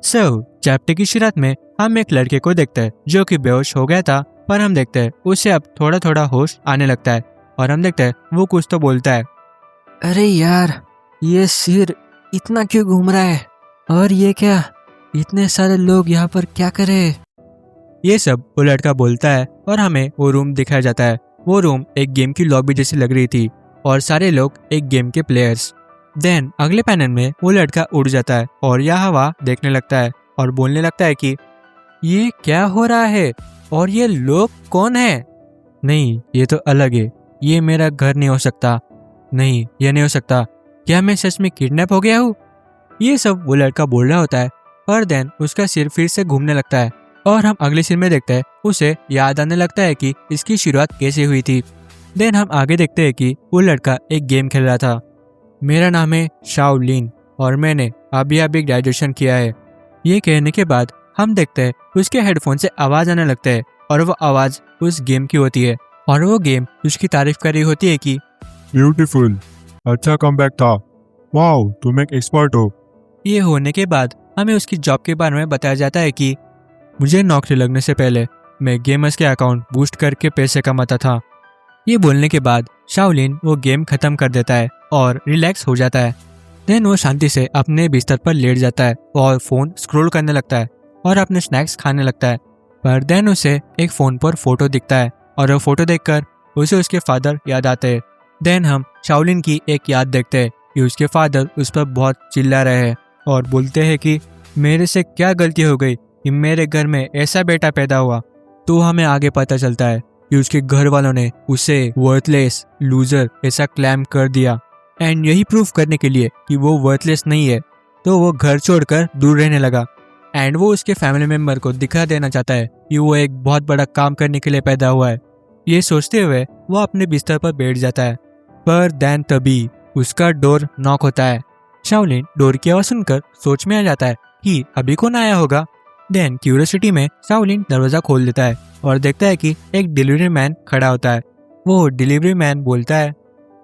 Chapter की शुरुआत में हम एक लड़के को देखते हैं जो कि बेहोश हो गया था, पर हम देखते हैं उसे अब थोड़ा थोड़ा होश आने लगता है और हम देखते हैं वो कुछ तो बोलता है। अरे यार, ये सिर इतना क्यों घूम रहा है? और ये क्या, इतने सारे लोग यहाँ पर क्या करे? ये सब वो लड़का बोलता है और हमें वो रूम दिखाया जाता है। वो रूम एक गेम की लॉबी जैसी लग रही थी और सारे लोग एक गेम के प्लेयर्स। देन अगले पैनल में वो लड़का उड़ जाता है और यह हवा देखने लगता है और बोलने लगता है कि ये क्या हो रहा है और ये लोग कौन है? नहीं, ये तो अलग है। ये मेरा घर नहीं हो सकता। नहीं, ये नहीं हो सकता। क्या मैं सच में किडनैप हो गया हूँ? ये सब वो लड़का बोल रहा होता है और देन उसका सिर फिर से घूमने लगता है और हम अगले सीन में देखते हैं उसे याद आने लगता है कि इसकी शुरुआत कैसे हुई थी। देन हम आगे देखते हैं कि वो लड़का एक गेम खेल रहा था। मेरा नाम है शाओलिन और मैंने अभी अभी ग्रेजुएशन किया है। ये कहने के बाद हम देखते हैं उसके हेडफोन से आवाज आने लगता है और वो आवाज उस गेम की होती है और वो गेम उसकी तारीफ कर रही होती है कि ब्यूटीफुल, अच्छा कमबैक था। वाओ, तुम एक एक्सपर्ट हो। ये होने के बाद हमें उसकी जॉब के बारे में बताया जाता है कि मुझे नौकरी लगने से पहले मैं गेमर्स के अकाउंट बूस्ट करके पैसे कमाता था। ये बोलने के बाद शाओलिन वो गेम खत्म कर देता है और रिलैक्स हो जाता है। देन वो शांति से अपने बिस्तर पर लेट जाता है और फोन स्क्रॉल करने लगता है और अपने स्नैक्स खाने लगता है। पर देन उसे एक फोन पर फोटो दिखता है और वो फोटो देखकर उसे उसके फादर याद आते हैं। देन हम शाओलिन की एक याद देखते हैं कि उसके फादर उस पर बहुत चिल्ला रहे हैं और बोलते हैं कि मेरे से क्या गलती हो गई कि मेरे घर में ऐसा बेटा पैदा हुआ। तो हमें आगे पता चलता है कि उसके घर वालों ने उसे वर्थलेस लूजर ऐसा क्लेम कर दिया एंड यही प्रूफ करने के लिए कि वो वर्थलेस नहीं है तो वो घर छोड़कर दूर रहने लगा एंड वो उसके फैमिली मेंबर को दिखा देना चाहता है कि वो एक बहुत बड़ा काम करने के लिए पैदा हुआ है। ये सोचते हुए वो अपने बिस्तर पर बैठ जाता है। पर देन तभी उसका डोर नॉक होता है। शाओलिन डोर की आवाज सुनकर सोच में आ जाता है कि अभी कौन आया होगा। देन क्यूरियोसिटी में शाओलिन दरवाजा खोल देता है और देखता है कि एक डिलीवरी मैन खड़ा होता है। वो डिलीवरी मैन बोलता है,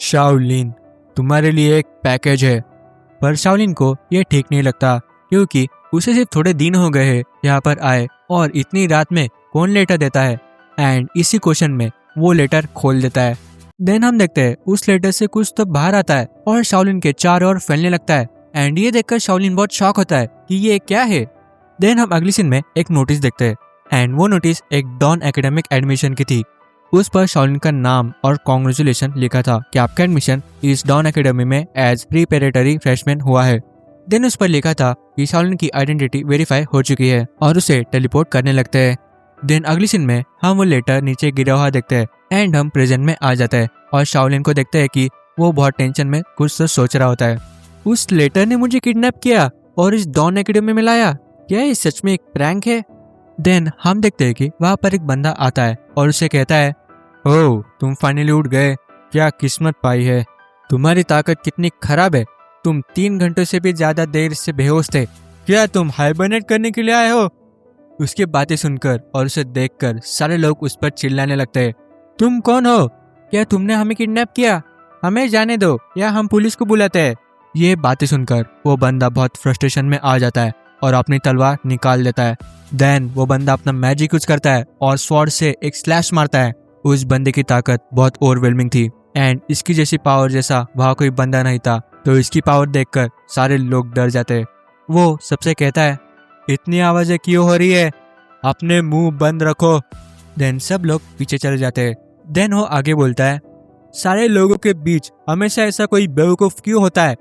शाओलिन तुम्हारे लिए एक पैकेज है। पर शाओलिन को ये ठीक नहीं लगता क्योंकि उसे सिर्फ थोड़े दिन हो गए हैं यहाँ पर आए और इतनी रात में कौन लेटर देता है एंड इसी क्वेश्चन में वो लेटर खोल देता है। देन हम देखते हैं उस लेटर से कुछ तो बाहर आता है और शाओलिन के चारों ओर फैलने लगता है एंड ये देखकर शाओलिन बहुत शॉक होता है कि ये क्या है। देन हम अगली सीन में एक नोटिस देखते हैं एंड वो नोटिस एक डॉन एकेडमिक एडमिशन की थी। उस पर शाओलिन का नाम और कॉन्ग्रेचुलेशन लिखा था कि आपका एडमिशन इस डॉन एकेडमी में एज प्रीपेरेटरी फ्रेशमैन हुआ है। देन उस पर लिखा था कि शाओलिन की आइडेंटिटी वेरीफाई हो चुकी है और उसे टेलीपोर्ट करने लगते हैं। देन अगली सीन में हम वो लेटर नीचे गिरा हुआ देखते हैं एंड हम प्रेजेंट में आ जाते हैं और शाओलिन को देखते हैं कि वो बहुत टेंशन में कुछ तो सोच रहा होता है। उस लेटर ने मुझे किडनैप किया और इस डॉन एकेडमी में लाया। क्या ये सच में एक प्रैंक है? देन हम देखते हैं कि वहाँ पर एक बंदा आता है और उसे कहता है, ओह तुम फाइनली उठ गए, क्या किस्मत पाई है। तुम्हारी ताकत कितनी खराब है। तुम 3 घंटों से भी ज्यादा देर से बेहोश थे। क्या तुम हाइबरनेट करने के लिए आए हो? उसकी बातें सुनकर और उसे देखकर सारे लोग उस पर चिल्लाने लगते हैं। तुम कौन हो? क्या तुमने हमें किडनैप किया? हमें जाने दो या हम पुलिस को बुलाते हैं। ये बातें सुनकर वो बंदा बहुत फ्रस्ट्रेशन में आ जाता है और अपनी तलवार निकाल लेता है। देन वो बंदा अपना मैजिक यूज करता है और स्वॉर्ड से एक स्लैश मारता है। उस बंदे की ताकत बहुत ओवरवेलमिंग थी एंड इसकी जैसी पावर जैसा वहाँ कोई बंदा नहीं था, तो इसकी पावर देखकर सारे लोग डर जाते। वो सबसे कहता है, इतनी आवाजें क्यों हो रही है? अपने मुंह बंद रखो। देन सब लोग पीछे चले जाते। देन वो आगे बोलता है, सारे लोगों के बीच हमेशा ऐसा कोई बेवकूफ क्यों होता है?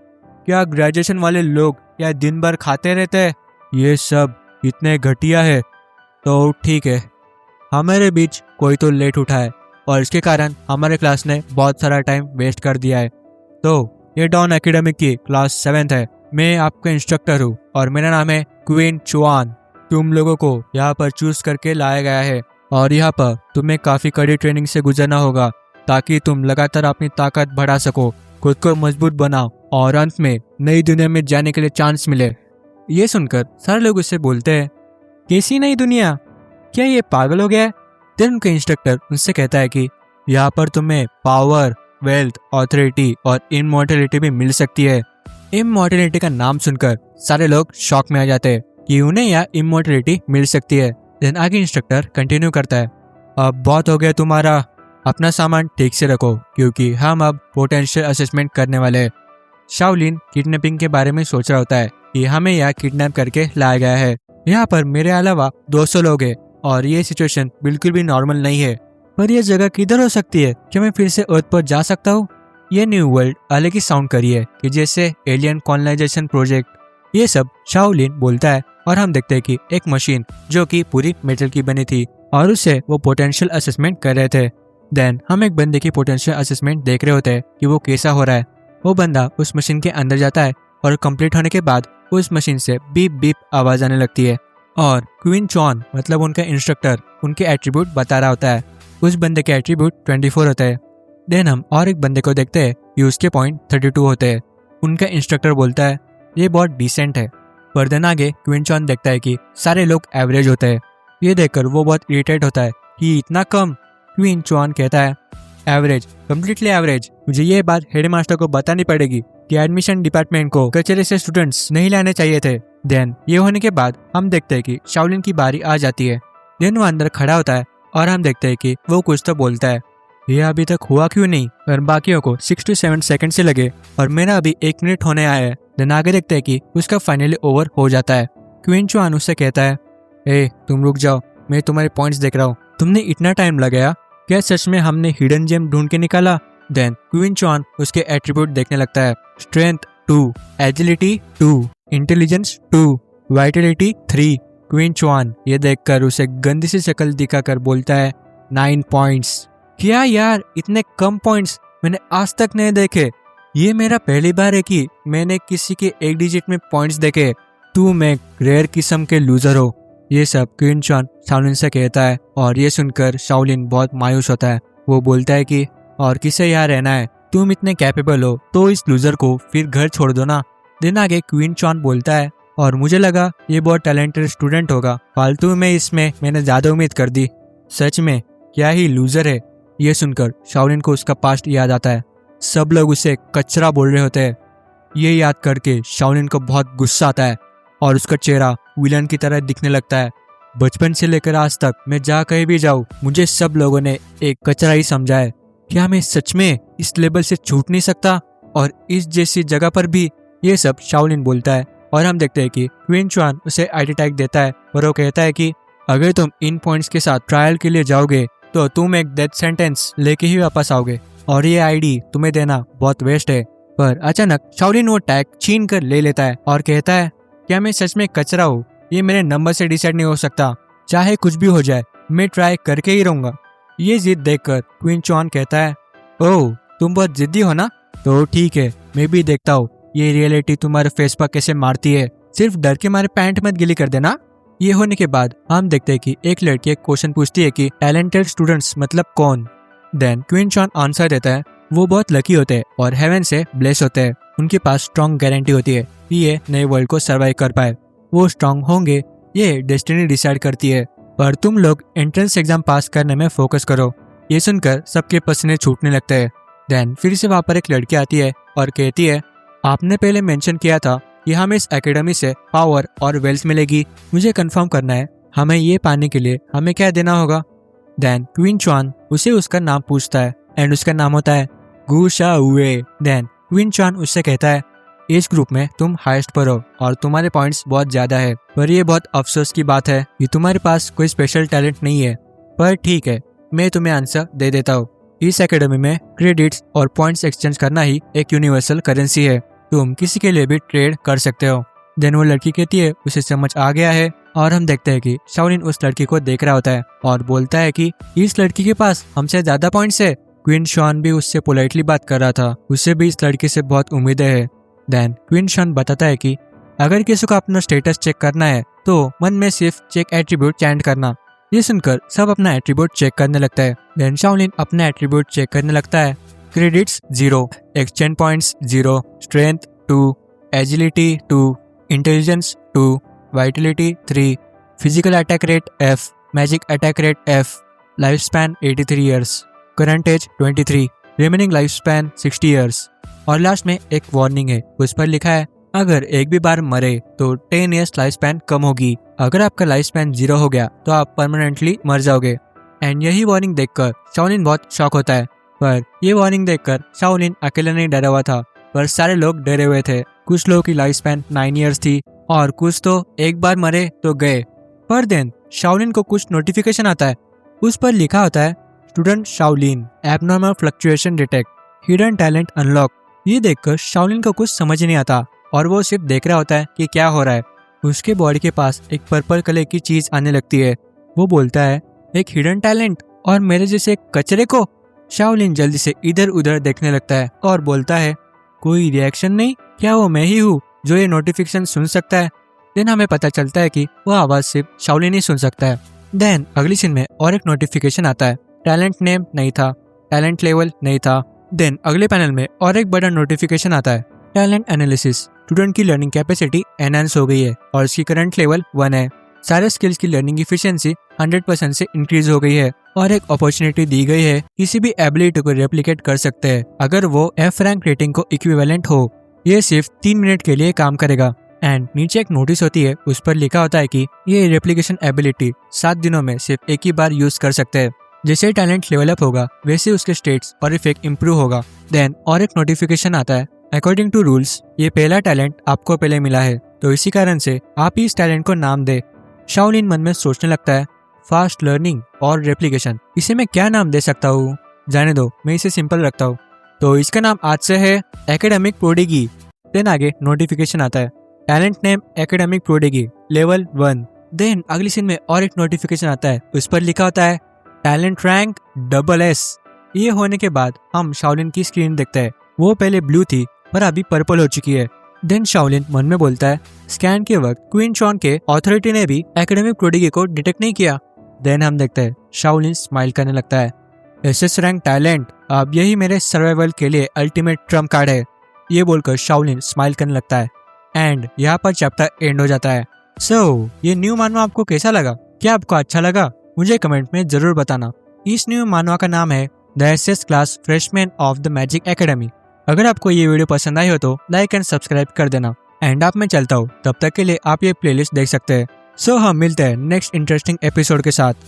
क्या ग्रेजुएशन वाले लोग क्या दिन भर खाते रहते हैं? ये सब इतने घटिया है। तो ठीक है, हमारे बीच कोई तो लेट उठा है और इसके कारण हमारे क्लास ने बहुत सारा टाइम वेस्ट कर दिया है। तो ये डॉन एकेडमी की क्लास 7th है। मैं आपका इंस्ट्रक्टर हूँ और मेरा नाम है क्वीन चुआन। तुम लोगों को यहाँ पर चूज करके लाया गया है और यहाँ पर तुम्हें काफी कड़ी ट्रेनिंग से गुजरना होगा ताकि तुम लगातार अपनी ताकत बढ़ा सको, खुद को मजबूत बनाओ और अंत में नई दुनिया में जाने के लिए चांस मिले। ये सुनकर सारे लोग उससे बोलते हैं, कैसी नई दुनिया? क्या ये पागल हो गया है? देन उनके इंस्ट्रक्टर उनसे कहता है कि यहाँ पर तुम्हें पावर, वेल्थ, ऑथोरिटी और इमॉर्टैलिटी भी मिल सकती है। इमॉर्टैलिटी का नाम सुनकर सारे लोग शॉक में आ जाते हैं कि उन्हें यह इमोर्टलिटी मिल सकती है। देन आगे इंस्ट्रक्टर कंटिन्यू करता है, अब बहुत हो गया तुम्हारा, अपना सामान ठीक से रखो क्योंकि हम अब पोटेंशियल असेसमेंट करने वाले हैं। शाओलिन किडनैपिंग के बारे में सोच रहा होता है कि हमें यहाँ किडनैप करके लाया गया है। यहाँ पर मेरे अलावा 200 लोग हैं और ये सिचुएशन बिल्कुल भी नॉर्मल नहीं है। पर यह जगह किधर हो सकती है? क्या मैं फिर से अर्थ पर जा सकता हूँ? ये न्यू वर्ल्ड अलग ही साउंड करी है कि जैसे एलियन कॉलोनाइजेशन प्रोजेक्ट। ये सब शाओलिन बोलता है और हम देखते हैं कि एक मशीन जो कि पूरी मेटल की बनी थी और उससे वो पोटेंशियल असेसमेंट कर रहे थे। देन हम एक बंदे की पोटेंशियल असेसमेंट देख रहे होते हैं कि वो कैसा हो रहा है। वो बंदा उस मशीन के अंदर जाता है और कंप्लीट होने के बाद उस मशीन से बीप बीप आवाज आने लगती है और क्वीन चॉन मतलब उनका इंस्ट्रक्टर उनके एट्रीब्यूट बता रहा होता है। उस बंदे के एट्रीब्यूट 24 होते हैं। देन हम और एक बंदे को देखते हैं कि उसके पॉइंट 32 होते हैं। उनका इंस्ट्रक्टर बोलता है ये बहुत डिसेंट है। पर देन आगे क्वीन चॉन देखता है कि सारे लोग एवरेज होते हैं। ये देखकर वो बहुत इरिटेट होता है कि इतना कम। क्वीन चॉन कहता है एवरेज, कम्प्लीटली एवरेज। मुझे ये बात हेडमास्टर को बतानी पड़ेगी कि एडमिशन डिपार्टमेंट को कचरे से स्टूडेंट्स नहीं लाने चाहिए थे। देन ये होने के बाद हम देखते हैं कि शाओलिन की बारी आ जाती है। देन वो अंदर खड़ा होता है और हम देखते हैं कि वो कुछ तो बोलता है। ये अभी तक हुआ क्यों नहीं? और बाकियों को 6 to 7 सेकंड से लगे और मेरा अभी 1 मिनट होने आया है। देन आगे देखते हैं कि उसका फाइनली ओवर हो जाता है। क्वीन चॉन उससे कहता है ए तुम रुक जाओ, मैं तुम्हारे पॉइंट्स देख रहा हूँ। तुमने इतना टाइम लगाया, क्या सच में हमने हिडन जेम ढूंढ के निकाला? देन क्वीन चॉन उसके एट्रीब्यूट देखने लगता है। Strength 2, agility 2, intelligence 2, vitality 3। Queen Chon ये देखकर उसे गंदी सी शक्ल दिखाकर बोलता है 9 पॉइंट्स। क्या यार, इतने कम पॉइंट्स मैंने आज तक नहीं देखे। ये मेरा पहली बार है कि मैंने किसी के एक डिजिट में पॉइंट्स देखे। तुम एक रेयर किस्म के लूजर हो। ये सब क्वीन चॉन शाओलिन से कहता है और ये सुनकर शाओलिन बहुत मायूस होता है। वो बोलता है कि और किसे यहाँ रहना है? तुम इतने कैपेबल हो तो इस लूजर को फिर घर छोड़ दो ना। दिन आगे क्वीन चॉन बोलता है और मुझे लगा ये बहुत टैलेंटेड स्टूडेंट होगा, फालतू में इसमें मैंने ज्यादा उम्मीद कर दी। सच में क्या ही लूजर है। ये सुनकर शाओलिन को उसका पास्ट याद आता है। सब लोग उसे कचरा बोल रहे होते हैं। ये याद करके शाओलिन को बहुत गुस्सा आता है और उसका चेहरा विलन की तरह दिखने लगता है। बचपन से लेकर आज तक मैं जहाँ कहीं भी जाऊँ मुझे सब लोगों ने एक कचरा ही समझा है। क्या मैं सच में इस लेवल से छूट नहीं सकता? और इस जैसी जगह पर भी? ये सब शाओलिन बोलता है और हम देखते हैं कि क्वीन चॉन उसे आईडी टैग देता है और वो कहता है कि अगर तुम इन पॉइंट्स के साथ ट्रायल के लिए जाओगे तो तुम एक डेथ सेंटेंस लेके ही वापस आओगे और ये आईडी तुम्हें देना बहुत वेस्ट है। पर अचानक शाओलिन वो टैग छीन कर ले लेता है और कहता है क्या मैं सच में कचरा हूँ? ये मेरे नंबर से डिसाइड नहीं हो सकता। चाहे कुछ भी हो जाए मैं ट्राई करके ही रहूंगा। ये जिद देखकर क्वीन चॉन कहता है ओह तुम बहुत जिद्दी हो ना, तो ठीक है मैं भी देखता हूँ ये रियलिटी तुम्हारे फेस पर कैसे मारती है। सिर्फ डर के मारे पैंट मत गिली कर देना। ये होने के बाद हम देखते हैं कि एक लड़की एक क्वेश्चन पूछती है कि टैलेंटेड स्टूडेंट्स मतलब कौन? देन क्वीन चॉन आंसर देता है वो बहुत लकी होते हैं और हेवन से ब्लेस होते हैं। उनके पास स्ट्रॉन्ग गारंटी होती है कि ये नए वर्ल्ड को सर्वाइव कर पाए। वो स्ट्रॉन्ग होंगे ये डेस्टिनी डिसाइड करती है। पर तुम लोग एंट्रेंस एग्जाम पास करने में फोकस करो। ये सुनकर सबके पसीने छूटने लगते हैं। देन फिर से वहाँ पर एक लड़की आती है और कहती है आपने पहले मेंशन किया था कि हमें इस एकेडमी से पावर और वेल्थ मिलेगी। मुझे कंफर्म करना है हमें ये पाने के लिए हमें क्या देना होगा? देन क्वीन चॉन उसे उसका नाम पूछता है एंड उसका नाम होता है गु शाओवे। देन क्वीन चॉन उससे कहता है इस ग्रुप में तुम हाईएस्ट पर हो और तुम्हारे पॉइंट्स बहुत ज्यादा है। पर ये बहुत अफसोस की बात है कि तुम्हारे पास कोई स्पेशल टैलेंट नहीं है। पर ठीक है मैं तुम्हें आंसर दे देता हूँ। इस एकेडमी में क्रेडिट्स और पॉइंट्स एक्सचेंज करना ही एक यूनिवर्सल करेंसी है। तुम किसी के लिए भी ट्रेड कर सकते हो। देन वो लड़की कहती है उसे समझ आ गया है और हम देखते हैं कि शाओलिन उस लड़की को देख रहा होता है और बोलता है कि इस लड़की के पास हमसे ज्यादा पॉइंट्स है। क्वीन शॉन भी उससे पोलाइटली बात कर रहा था, उसे भी इस लड़की से बहुत उम्मीदें है। देन क्वीन शॉन बताता है कि अगर किसी को अपना स्टेटस चेक करना है तो मन में सिर्फ चेक एट्रीब्यूट चैंट करना। ये सुनकर सब अपना एट्रीब्यूट चेक करने लगता है। देन शाओलिन अपना एट्रीब्यूट चेक करने लगता है। Credits 0, exchange points 0, strength 2, agility 2, intelligence 2, vitality 3, physical attack rate F, magic attack rate F, life span 83 years, current age 23, remaining life span 60 years. और लास्ट में एक वार्निंग है, उस पर लिखा है अगर एक भी बार मरे तो 10 ईयर्स लाइफ स्पैन कम होगी। अगर आपका लाइफ स्पैन 0 हो गया तो आप परमानेंटली मर जाओगे। एंड यही वार्निंग देखकर शाओलिन बहुत शॉक होता है। पर ये वार्निंग देखकर शाओलिन अकेला नहीं डरा हुआ था, पर सारे लोग डरे हुए थे। कुछ लोगों की लाइफ स्पैन 9 ईयर्स थी और कुछ तो एक बार मरे तो गए। पर देन शाओलिन को कुछ नोटिफिकेशन आता है। उस पर लिखा होता है student Shaolin, abnormal fluctuation detect, hidden talent unlock. ये देखकर शाओलिन को कुछ समझ नहीं आता और वो सिर्फ देख रहा होता है कि क्या हो रहा है। उसके बॉडी के पास एक पर्पल कलर की चीज आने लगती है। वो बोलता है एक हिडन टैलेंट और मेरे जैसे कचरे को। शाओलिन जल्दी से इधर उधर देखने लगता है और बोलता है कोई रिएक्शन नहीं, क्या वो मैं ही हूँ जो ये नोटिफिकेशन सुन सकता है? देन हमें पता चलता है कि वो आवाज सिर्फ शाओलिन ही सुन सकता है। देन अगली सीन में और एक नोटिफिकेशन आता है। टैलेंट नेम नहीं था, टैलेंट लेवल नहीं था। देन अगले पैनल में और एक बड़ा नोटिफिकेशन आता है। टैलेंट एनालिसिस, स्टूडेंट की लर्निंग कैपेसिटी एनहांस हो गई है और इसकी करंट लेवल 1 है। सारे स्किल्स की लर्निंग इफिशिएंसी 100% से इंक्रीज हो गई है और एक अपॉर्चुनिटी दी गई है किसी भी एबिलिटी को रेप्लिकेट कर सकते हैं अगर वो F रैंक रेटिंग को इक्विवेलेंट हो। ये सिर्फ 3 मिनट के लिए काम करेगा। एंड नीचे एक नोटिस होती है, उस पर लिखा होता है कि ये रेप्लिकेशन एबिलिटी 7 दिनों में सिर्फ एक ही बार यूज कर सकते हैं। जैसे टैलेंट लेवल अप होगा वैसे उसके स्टेट्स और इफेक्ट इंप्रूव होगा। देन और एक नोटिफिकेशन आता है, अकॉर्डिंग टू रूल्स ये पहला टैलेंट आपको पहले मिला है तो इसी कारण से आप ही इस टैलेंट को नाम दे। शाओलिन मन में सोचने लगता है फास्ट लर्निंग और रेप्लिकेशन, इसे मैं क्या नाम दे सकता हूँ? जाने दो, मैं इसे सिंपल रखता हूँ। तो इसका नाम आज से है एकेडमिक प्रोडिगी। देन आगे नोटिफिकेशन आता है, talent name academic prodigy level 1। Then अगली सीन में और एक नोटिफिकेशन आता है, उस पर लिखा होता है टैलेंट रैंक SS। ये होने के बाद हम शाओलिन की स्क्रीन देखते हैं। वो पहले ब्लू थी पर अभी पर्पल हो चुकी है। देन शाओलिन मन में बोलता है स्कैन के वक्त क्वीन शॉन के अथॉरिटी ने भी एकेडमिक प्रोडिगी को डिटेक्ट नहीं किया। देन हम देखते हैं शाओलिन स्माइल करने लगता है, SS रैंक टैलेंट, अब यही मेरे सर्वाइवल के लिए अल्टीमेट ट्रम्प कार्ड है। ये बोलकर शाओलिन स्माइल करने लगता है एंड यहाँ पर चैप्टर एंड हो जाता है। सो ये न्यू मानवा आपको कैसा लगा? क्या आपको अच्छा लगा? मुझे कमेंट में जरूर बताना। इस न्यू मानवा का नाम है the SS class freshman of the magic academy. अगर आपको ये वीडियो पसंद आई हो तो लाइक एंड सब्सक्राइब कर देना। एंड आप मैं चलता हूँ, तब तक के लिए आप ये प्लेलिस्ट देख सकते हैं। सो हम मिलते हैं नेक्स्ट इंटरेस्टिंग एपिसोड के साथ।